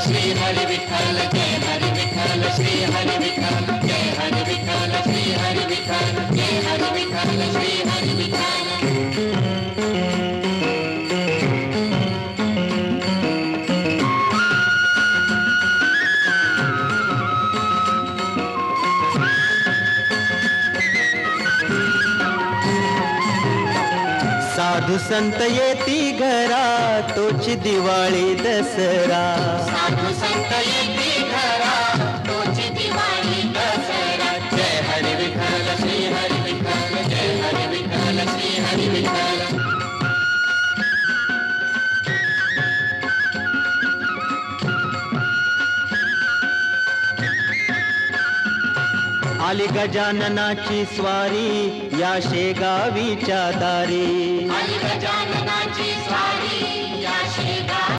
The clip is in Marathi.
श्री हरी विठ्ठल जय हरी विठ्ठल श्री हरी विठ्ठल जय हरी विठ्ठल श्री हरी विठ्ठल जय हरी विठ्ठल श्री हरी विठ्ठल। साधू संत येती घरा तोची दिवाळी दसरा साधू संत येती घरा तोची दिवाळी दसरा जय हरी विठ्ठल श्री हरी विठ्ठल जय हरी विठ्ठल श्री हरी विठ्ठल। आली गजाननाची स्वारी या शेगावीच्या दारी आली गजाननाची स्वारी